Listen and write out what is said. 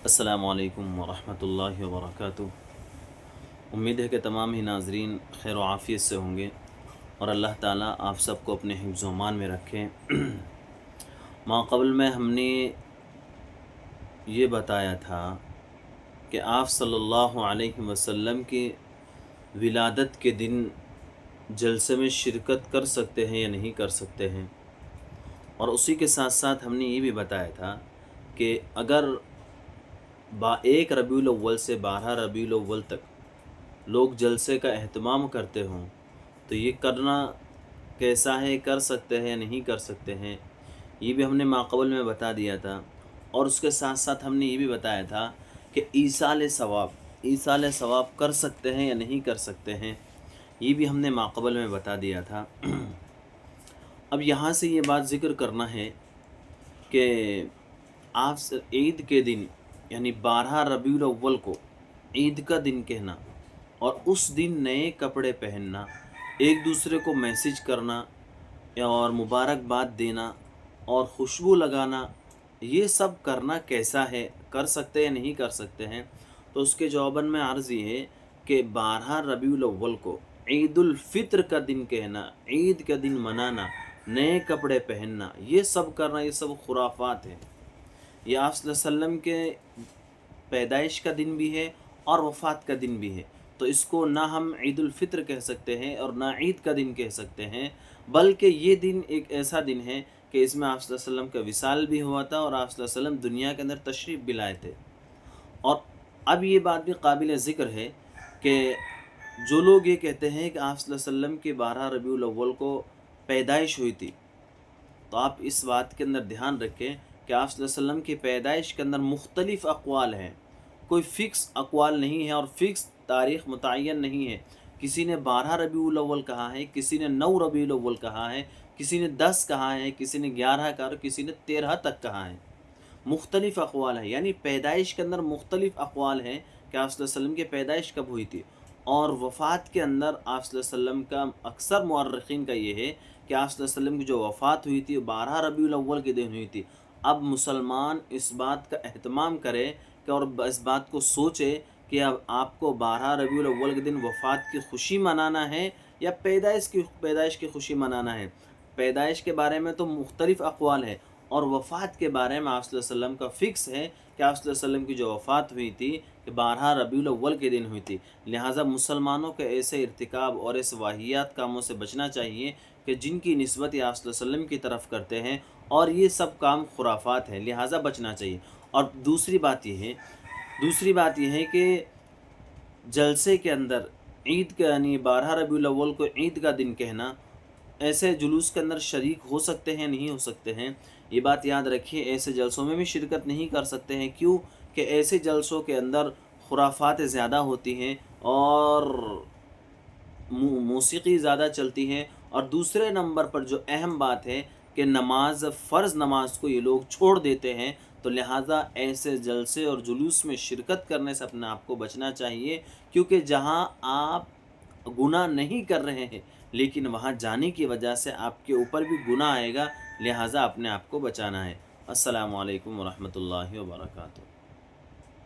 السلام علیکم ورحمۃ اللہ وبرکاتہ۔ امید ہے کہ تمام ہی ناظرین خیر و عافیت سے ہوں گے اور اللہ تعالیٰ آپ سب کو اپنے حفظ و امان میں رکھیں۔ ماقبل میں ہم نے یہ بتایا تھا کہ آپ صلی اللہ علیہ وسلم کی ولادت کے دن جلسے میں شرکت کر سکتے ہیں یا نہیں کر سکتے ہیں، اور اسی کے ساتھ ساتھ ہم نے یہ بھی بتایا تھا کہ اگر 1 ربیع الاول سے 12 ربیع الاول تک لوگ جلسے کا اہتمام کرتے ہوں تو یہ کرنا کیسا ہے، کر سکتے ہیں نہیں کر سکتے ہیں، یہ بھی ہم نے ماقبل میں بتا دیا تھا۔ اور اس کے ساتھ ساتھ ہم نے یہ بھی بتایا تھا کہ ایصال ثواب کر سکتے ہیں یا نہیں کر سکتے ہیں، یہ بھی ہم نے ماقبل میں بتا دیا تھا۔ اب یہاں سے یہ بات ذکر کرنا ہے کہ آپ عید کے دن یعنی 12 ربیع الاول کو عید کا دن کہنا اور اس دن نئے کپڑے پہننا، ایک دوسرے کو میسج کرنا اور مبارکباد دینا اور خوشبو لگانا، یہ سب کرنا کیسا ہے، کر سکتے ہیں یا نہیں کر سکتے ہیں؟ تو اس کے جواباً میں عرض یہ ہے کہ 12 ربیع الاول کو عید الفطر کا دن کہنا، عید کا دن منانا، نئے کپڑے پہننا، یہ سب کرنا، یہ سب خرافات ہیں۔ یہ آپ صلی اللہ علیہ وسلم کے پیدائش کا دن بھی ہے اور وفات کا دن بھی ہے، تو اس کو نہ ہم عید الفطر کہہ سکتے ہیں اور نہ عید کا دن کہہ سکتے ہیں، بلکہ یہ دن ایک ایسا دن ہے کہ اس میں آپ صلی اللہ علیہ وسلم کا وصال بھی ہوا تھا اور آپ صلی اللہ علیہ وسلم دنیا کے اندر تشریف بھی لائے تھے۔ اور اب یہ بات بھی قابل ذکر ہے کہ جو لوگ یہ کہتے ہیں کہ آپ صلی اللہ علیہ وسلم کے 12 ربیع الاول کو پیدائش ہوئی تھی، تو آپ اس بات کے اندر دھیان رکھیں کہ آپ صلی اللہ علیہ وسلم کی پیدائش کے اندر مختلف اقوال ہیں، کوئی فکس اقوال نہیں ہے اور فکس تاریخ متعین نہیں ہے۔ کسی نے 12 ربیع الاول کہا ہے، کسی نے 9 ربیع الاول کہا ہے، کسی نے 10 کہا ہے، کسی نے 11 کہا اور کسی نے 13 تک کہا ہے۔ مختلف اقوال ہیں، یعنی پیدائش کے اندر مختلف اقوال ہیں کہ آپ صلی اللہ علیہ وسلم کی پیدائش کب ہوئی تھی، اور وفات کے اندر آپ صلی اللہ علیہ وسلم کا اکثر مورخین کا یہ ہے کہ آپ صلی اللہ علیہ وسلم کی جو وفات ہوئی تھی وہ 12 ربیع الاول کے دن ہوئی تھی۔ اب مسلمان اس بات کا اہتمام کرے کہ اور اس بات کو سوچے کہ اب آپ کو 12 ربیع الاول کے دن وفات کی خوشی منانا ہے یا پیدائش کی خوشی منانا ہے۔ پیدائش کے بارے میں تو مختلف اقوال ہے، اور وفات کے بارے میں آپ صلی اللہ علیہ وسلم کا فکس ہے کہ آپ صلی اللہ علیہ وسلم کی جو وفات ہوئی تھی کہ 12 ربیع الاول کے دن ہوئی تھی۔ لہٰذا مسلمانوں کے ایسے ارتکاب اور ایسے واہیات کاموں سے بچنا چاہیے کہ جن کی نسبت یہ آپ صلی اللہ علیہ وسلم کی طرف کرتے ہیں، اور یہ سب کام خرافات ہیں، لہٰذا بچنا چاہیے۔ اور دوسری بات یہ ہے کہ جلسے کے اندر عید کا یعنی 12 ربیع الاول کو عید کا دن کہنا، ایسے جلوس کے اندر شریک ہو سکتے ہیں نہیں ہو سکتے ہیں، یہ بات یاد رکھیے۔ ایسے جلسوں میں بھی شرکت نہیں کر سکتے ہیں، کیوں کہ ایسے جلسوں کے اندر خرافات زیادہ ہوتی ہیں اور موسیقی زیادہ چلتی ہے، اور دوسرے نمبر پر جو اہم بات ہے کہ فرض نماز کو یہ لوگ چھوڑ دیتے ہیں، تو لہٰذا ایسے جلسے اور جلوس میں شرکت کرنے سے اپنے آپ کو بچنا چاہیے، کیونکہ جہاں آپ گناہ نہیں کر رہے ہیں لیکن وہاں جانے کی وجہ سے آپ کے اوپر بھی گناہ آئے گا، لہٰذا اپنے آپ کو بچانا ہے۔ السلام علیکم ورحمۃ اللہ وبرکاتہ۔